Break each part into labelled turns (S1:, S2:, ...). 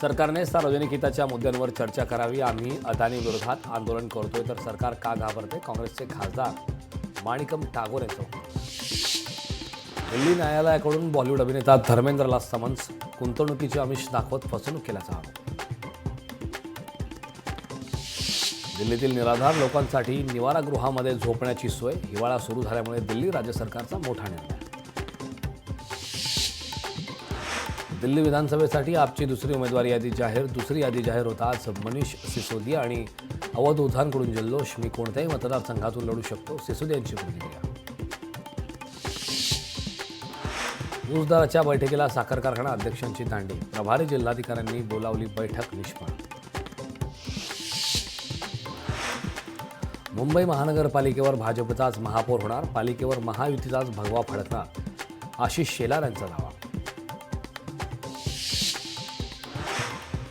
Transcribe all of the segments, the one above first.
S1: सरकारने सार्वजनिक हिताच्या मुद्द्यांवर चर्चा करावी. आम्ही अदानी विरोधात आंदोलन करतोय तर सरकार का घाबरते? काँग्रेसचे खासदार माणिकम टागोर यांचं वक्तव्य. दिल्ली न्यायालयाकडून बॉलिवूड अभिनेता धर्मेंद्रला समन्स. गुंतवणुकीचे आमिष दाखवत फसवणूक केल्याचा आरोप. दिल्लीतील निराधार लोकांसाठी निवारागृहामध्ये झोपण्याची सोय. हिवाळा सुरू झाल्यामुळे दिल्ली राज्य सरकारचा मोठा निर्णय. दिल्ली विधानसभेसाठी आपची दुसरी उमेदवारी यादी जाहीर. दुसरी यादी जाहीर होताच मनीष सिसोदिया आणि अवध ओझांकडून जल्लोष. मी कोणत्याही मतदारसंघातून लढू शकतो, सिसोदिया यांची प्रतिक्रिया. ऊस दराच्या बैठकीला साखर कारखाना अध्यक्षांची दांडी. प्रभारी जिल्हाधिकाऱ्यांनी बोलावली बैठक, निष्फळ. मुंबई महानगरपालिकेवर भाजपचाच महापौर होणार. पालिकेवर महायुतीचाच भगवा फडकणार, आशिष शेलार यांचा दावा.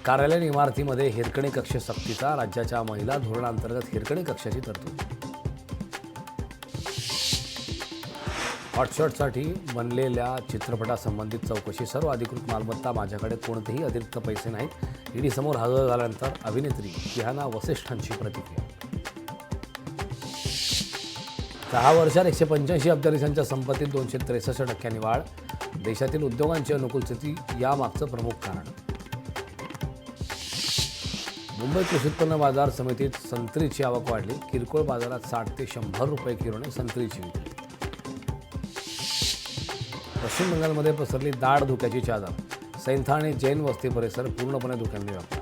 S1: कार्यालयीन इमारतीमध्ये हिरकणी कक्ष सक्तीचा. राज्याच्या महिला धोरणांतर्गत हिरकणी कक्षाची तरतूद. हॉटशॉटसाठी बनलेल्या चित्रपटासंबंधित चौकशी. सर्व अधिकृत मालमत्ता माझ्याकडे, कोणतेही अतिरिक्त पैसे नाहीत. ईडीसमोर हजर झाल्यानंतर अभिनेत्री किहाना वसिष्ठांची प्रतिक्रिया. 6 वर्षात 185 अब्ज देशांच्या संपत्तीत 263% वाढ. देशातील उद्योगांची अनुकूल स्थिती यामागचं प्रमुख कारण. मुंबई कृषी उत्पन्न बाजार समितीत संत्रीची आवक वाढली. किरकोळ बाजारात 60 ते 100 रुपये किलोने संत्रीची विक्री. पश्चिम बंगालमध्ये पसरली दाट धुक्याची चादर. सैंथा आणि जैन वस्ती परिसर पूर्णपणे धुक्याने व्यापला.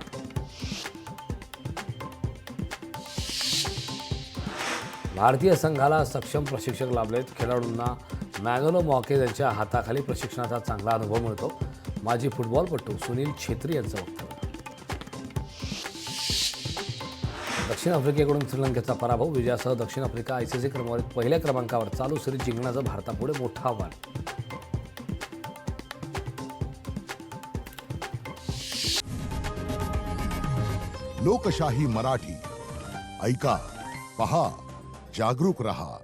S1: भारतीय संघाला सक्षम प्रशिक्षक लाभलेत. खेळाडूंना मॅगनो मॉकेज यांच्या हाताखाली प्रशिक्षणाचा चांगला अनुभव मिळतो. माजी फुटबॉलपटू सुनील छेत्री यांचं वक्तव्य. दक्षिण आफ्रिकेकडून श्रीलंकेचा पराभव. विजयासह दक्षिण आफ्रिका आयसीसी क्रमवारीत पहिल्या क्रमांकावर. चालू सिरीज जिंकण्याचं भारतापुढे मोठं आव्हान.
S2: लोकशाही मराठी ऐका, पहा, जागरूक रहा.